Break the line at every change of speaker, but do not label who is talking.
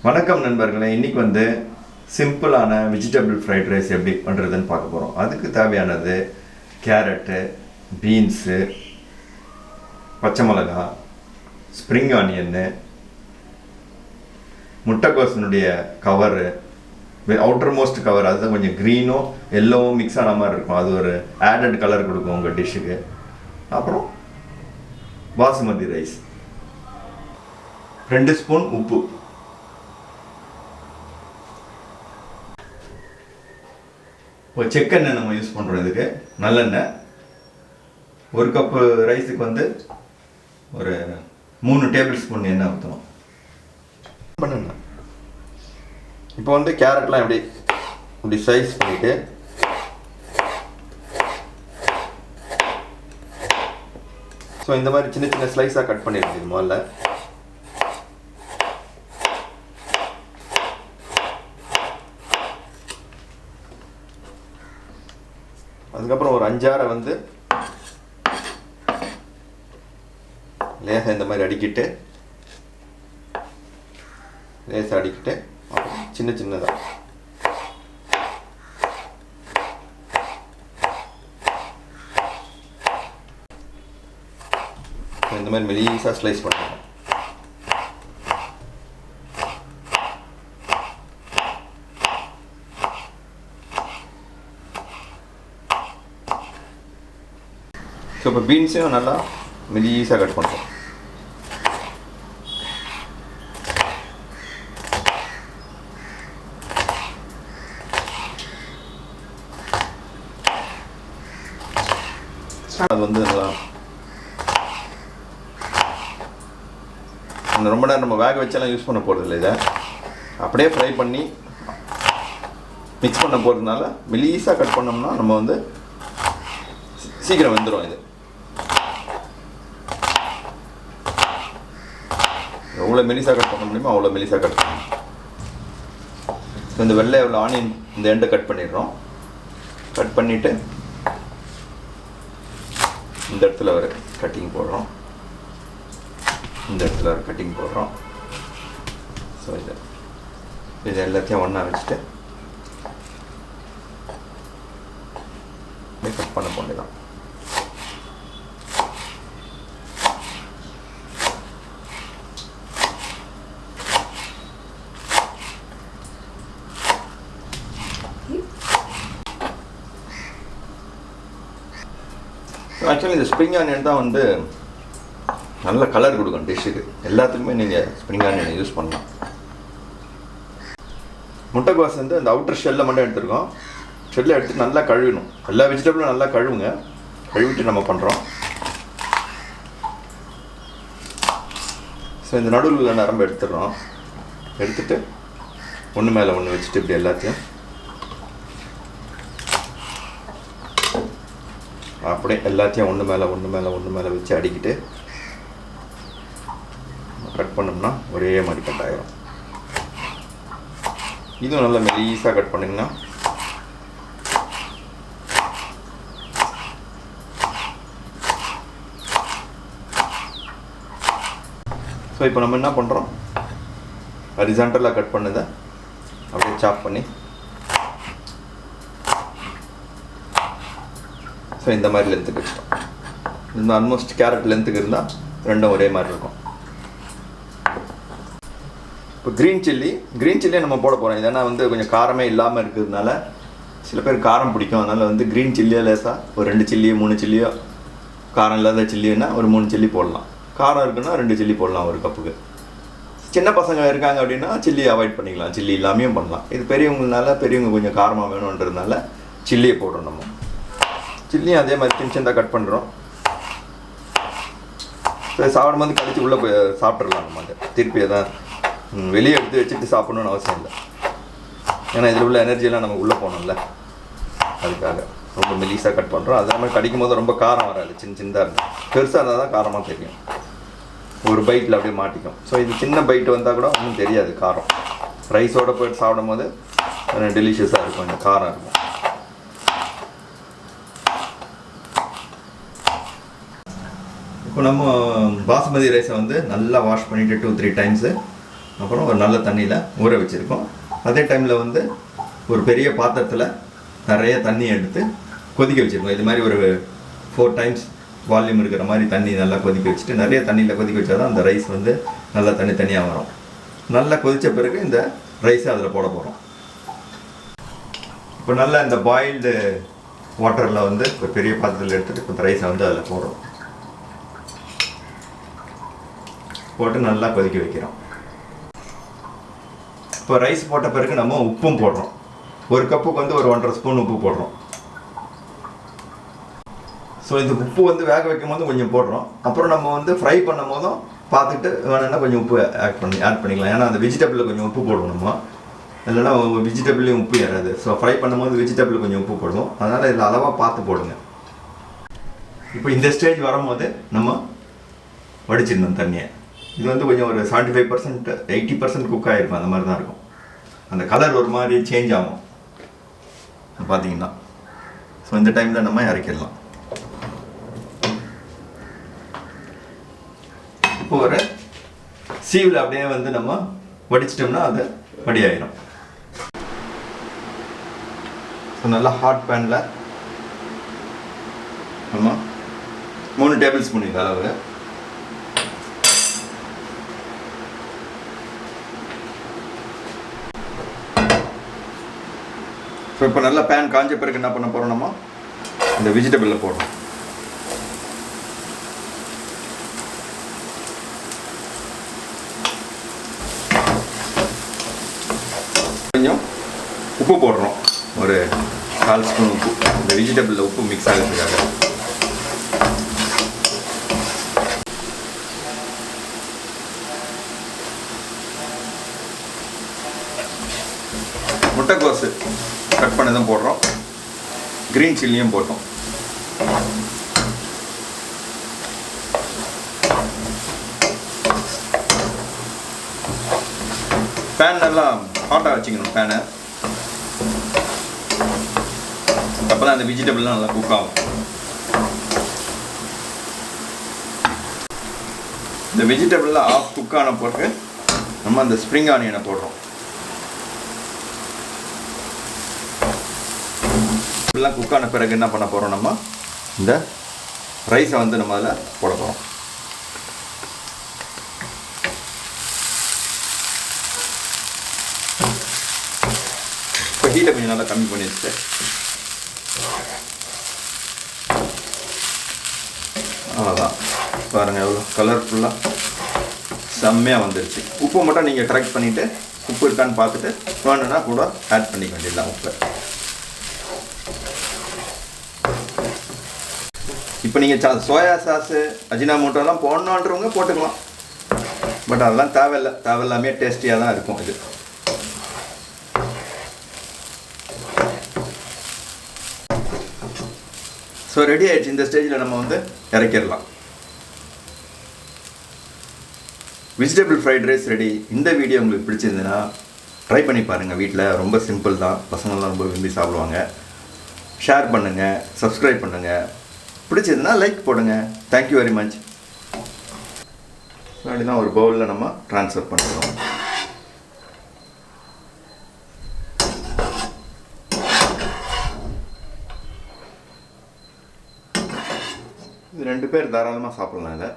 வணக்கம் நண்பர்களே, இன்னைக்கு வந்து சிம்பிளான வெஜிடபிள் ஃப்ரைட் ரைஸ் எப்படி பண்ணுறதுன்னு பார்க்க போகிறோம். அதுக்கு தேவையானது கேரட்டு, பீன்ஸு, பச்சை மிளகாய், ஸ்ப்ரிங் ஆனியன்னு, முட்டைக்கோசனுடைய கவரு, அவுட்டர் மோஸ்ட் கவர், அதுதான் கொஞ்சம் க்ரீனும் எல்லோவும் மிக்ஸ் ஆன மாதிரி இருக்கும். அது ஒரு ஆடட் கலர் கொடுக்கும் உங்கள் டிஷ்ஷுக்கு. அப்புறம் பாசுமதி ரைஸ், 2 ஸ்பூன் உப்பு, இப்போ செக்கெண்ணெய் நம்ம யூஸ் பண்ணுறோம். இதுக்கு நல்லெண்ணெய். 1 கப்பு ரைஸுக்கு வந்து ஒரு 3 டேபிள் ஸ்பூன் எண்ணெய் ஊற்றணும். பண்ணுங்க. இப்போ வந்து கேரட்லாம் இப்படி ஸ்லைஸ் பண்ணிவிட்டு ஸோ இந்த மாதிரி சின்ன சின்ன ஸ்லைஸாக கட் பண்ணிடுங்க முதல்ல. அதுக்கப்புறம் ஒரு 5-6 வந்து லேசாக இந்த மாதிரி அடிக்கிட்டு சின்ன சின்னதாக இந்த மாதிரி மெலிசாக ஸ்லைஸ் பண்ணுறோம். ஸோ இப்போ பீன்ஸையும் நல்லா மெலிசாக கட் பண்ணுறோம். அது வந்து நல்லா ரொம்ப நேரம் நம்ம வேக வச்செல்லாம் யூஸ் பண்ண போகிறதில்ல. இதை அப்படியே ஃப்ரை பண்ணி மிக்ஸ் பண்ண போகிறதுனால மெலிசாக கட் பண்ணோம்னா நம்ம வந்து சீக்கிரம் வெந்துடும். இது எவ்வளோ மெலிசாக கட் பண்ண முடியுமோ அவ்வளோ மெலிசாக கட் பண்ணணும். இந்த வெள்ளை எவ்வளோ ஆனியன் இந்த எண்டை கட் பண்ணிடுறோம். கட் பண்ணிவிட்டு இந்த இடத்துல ஒரு கட்டிங் போடுறோம். ஸோ இது எல்லாத்தையும் ஒன்றா வச்சுட்டு கட் பண்ண போண்டுதான். ஆக்சுவலி இந்த ஸ்ப்ரிங் ஆனியன் தான் வந்து நல்ல கலர் கொடுக்கும் டிஷ்ஷுக்கு. எல்லாத்துக்குமே நீங்கள் ஸ்ப்ரிங் ஆனியனை யூஸ் பண்ணலாம். முட்டைக்கோஸ் வந்து அந்த அவுட்டர் ஷெல்லை மட்டும் எடுத்துருக்கோம். ஷெல்லை எடுத்து நல்லா கழுவிடணும். எல்லா வெஜிடபிளும் நல்லா கழுவுங்க. கழுவிட்டு நம்ம பண்ணுறோம். ஸோ இந்த நடுவில் நரம்பு எடுத்துடுறோம். எடுத்துட்டு ஒன்று மேலே ஒன்று வச்சுட்டு இப்படி எல்லாத்தையும் அப்படியே எல்லாத்தையும் ஒன்று மேலே வச்சு அடிக்கிட்டு கட் பண்ணோம்னா ஒரே மாதிரி கட் ஆகிடும். இதுவும் நல்லா மெலிசாக கட் பண்ணிங்கன்னா ஸோ இப்போ நம்ம என்ன பண்ணுறோம், ஹரிசாண்டலாக கட் பண்ணதை அப்படியே சாப் பண்ணி ஸோ இந்த மாதிரி லென்த்துக்கு வச்சிட்டோம். இந்த ஆல்மோஸ்ட் கேரட் லென்த்துக்கு இருந்தால் ரெண்டும் ஒரே மாதிரி இருக்கும். இப்போ க்ரீன் சில்லியே நம்ம போட போகிறோம். இதனா வந்து கொஞ்சம் காரமே இல்லாமல் இருக்கிறதுனால சில பேர் காரம் பிடிக்கும். அதனால் வந்து க்ரீன் சில்லியோ லேசாக ஒரு 2 சில்லியோ 3 சில்லியோ, காரம் இல்லாத சில்லின்னா ஒரு 3 சில்லி போடலாம். காரம் இருக்குன்னா 2 சில்லி போடலாம் ஒரு கப்புக்கு. சின்ன பசங்க இருக்காங்க அப்படின்னா சில்லி அவாய்ட் பண்ணிக்கலாம். சில்லி இல்லாமையும் பண்ணலாம். இது பெரியவங்க கொஞ்சம் காரமாக வேணுன்றதுனால சில்லியை போடுறோம். நம்ம சில்லியும் அதே மாதிரி சின்னதாக கட் பண்ணுறோம். சாப்பிடும் போது கழிச்சு உள்ளே போய் சாப்பிட்றலாம். நம்ம திருப்பி தான் வெளியே எடுத்து வச்சுட்டு சாப்பிட்ணுன்னு அவசியம் இல்லை. ஏன்னா இதில் உள்ள எனர்ஜியெல்லாம் நமக்கு உள்ளே போகணும்ல, அதுக்காக ரொம்ப மெலிசாக கட் பண்ணுறோம். அதே மாதிரி கடிக்கும் போது ரொம்ப காரம் வராது. சின்னதாக இருக்கும். பெருசாக இருந்தால் தான் காரமாக தெரியும். ஒரு பைட்டில் அப்படியே மாட்டிக்கும். ஸோ இது சின்ன பைட்டு வந்தால் கூட ஒன்றும் தெரியாது காரம். ரைஸோடு போய்ட்டு சாப்பிடும் போது டெலிஷியஸாக இருக்கும். இந்த காரம் இருக்கும். இப்போ நம்ம பாசுமதி ரைஸை வந்து நல்லா வாஷ் பண்ணிவிட்டு 2-3 டைம்ஸு அப்புறம் ஒரு நல்ல தண்ணியில் ஊற வச்சுருக்கோம். அதே டைமில் வந்து ஒரு பெரிய பாத்திரத்தில் நிறைய தண்ணி எடுத்து கொதிக்க வச்சுருக்கோம். இது மாதிரி ஒரு 4 times வால்யூம் இருக்கிற மாதிரி தண்ணி நல்லா கொதிக்க வச்சுட்டு, நிறைய தண்ணியில் கொதிக்க வச்சா தான் அந்த ரைஸ் வந்து நல்லா தனித்தனியாக வரும். நல்லா கொதித்த பிறகு இந்த ரைஸை அதில் போட போகிறோம். இப்போ நல்லா இந்த பாயில்டு வாட்டரில் வந்து ஒரு பெரிய பாத்திரத்தில் எடுத்துகிட்டு இப்போ இந்த ரைஸை வந்து அதில் போடுறோம். போட்டு நல்லா கொதிக்க வைக்கிறோம். இப்போ ரைஸ் போட்ட பிறகு நம்ம உப்பும் போடுறோம். ஒரு கப்புக்கு வந்து ஒரு 1.5 ஸ்பூன் உப்பு போடுறோம். ஸோ இந்த உப்பு வந்து வேக வைக்கும் போது கொஞ்சம் போடுறோம். அப்புறம் நம்ம வந்து ஃப்ரை பண்ணும் போதும் பார்த்துட்டு வேணும்னா கொஞ்சம் உப்பு ஆட் பண்ணிக்கலாம். ஏன்னா அந்த வெஜிடபிளில் கொஞ்சம் உப்பு போடணுமா, இல்லைன்னா வெஜிடபிள்லேயும் உப்பு ஏறாது. ஸோ ஃப்ரை பண்ணும்போது வெஜிடபிள் கொஞ்சம் உப்பு போடுவோம். அதனால் இதில் அளவாக பார்த்து போடுங்க. இப்போ இந்த ஸ்டேஜ் வரும்போது நம்ம வடிச்சிடணும் தண்ணியை. இது வந்து கொஞ்சம் ஒரு 75% 80% குக் ஆகிருக்கும். அந்த மாதிரி தான் இருக்கும். அந்த கலர் ஒரு மாதிரி சேஞ்ச் ஆகும் பார்த்தீங்கன்னா. ஸோ இந்த டைமில் நம்ம இறக்கிடலாம். இப்போ ஒரு சீவில் அப்படியே வந்து நம்ம வடிச்சிட்டோம்னா அது வடி ஆயிடும். ஸோ நல்லா ஹாட் பேனில் நம்ம 3 டேபிள் ஸ்பூன் இது அளவு ஸோ இப்போ நல்லா பேன் காஞ்ச பிறகு என்ன பண்ண போகிறோம், நம்ம இந்த வெஜிடபிளில் போடுறோம். கொஞ்சம் உப்பு போடுறோம், ஒரு 4 ஸ்பூன் உப்பு. இந்த வெஜிடபிளில் உப்பு மிக்ஸ் ஆகிறதுக்காக. முட்டைக்கோசு கட் பண்ணதும் போடுறோம். கிரீன் சில்லியும் போட்டோம். பேன் நல்லா ஹாட்டாக வச்சுக்கணும் பேனை. அப்போ தான் அந்த வெஜிடபிள்லாம் நல்லா குக் ஆகும். இந்த வெஜிடபிள்லாம் ஆஃப் குக் ஆன பிறகு நம்ம அந்த ஸ்ப்ரிங் ஆனியனை போடுறோம். எல்லாம் குக் ஆன பிறகு என்ன பண்ண போகிறோம், நம்ம இந்த ரைஸை வந்து நம்ம அதில் போட போகிறோம். இப்போ ஹீட்டை கொஞ்சம் நல்லா கம்மி பண்ணி வச்சுட்டு அவ்வளோதான். பாருங்கள் எவ்வளோ கலர்ஃபுல்லாக செம்மையாக வந்துடுச்சு. உப்பு மட்டும் நீங்கள் கரெக்ட் பண்ணிவிட்டு உப்பு இருக்கான்னு பார்த்துட்டு வேணுன்னா கூட ஆட் பண்ணிக்க வேண்டியதுதான் உப்பு. இப்போ நீங்கள் சோயா சாஸு அஜினாமோட்டோலாம் போடணுன்றவங்க போட்டுக்கலாம். பட் அதெல்லாம் தேவையில்லாமே டேஸ்டியாக தான் இருக்கும் இது. ஸோ ரெடி ஆகிடுச்சு. இந்த ஸ்டேஜில் நம்ம வந்து இறக்கிடலாம். Vegetable fried rice ready. இந்த வீடியோ உங்களுக்கு பிடிச்சிருந்துன்னா ட்ரை பண்ணி பாருங்கள். வீட்டில் ரொம்ப சிம்பிள் தான். பசங்கள்லாம் ரொம்ப விரும்பி சாப்பிடுவாங்க. ஷேர் பண்ணுங்கள், சப்ஸ்கிரைப் பண்ணுங்கள். பிடிச்சதுன்னா லைக் போடுங்க. Thank you very much. அப்படிதான் ஒரு பவுலில் நம்ம ட்ரான்ஸ்ஃபர் பண்ணுறோம். இது 2 பேர் தாராளமாக சாப்பிடலாம் இதை.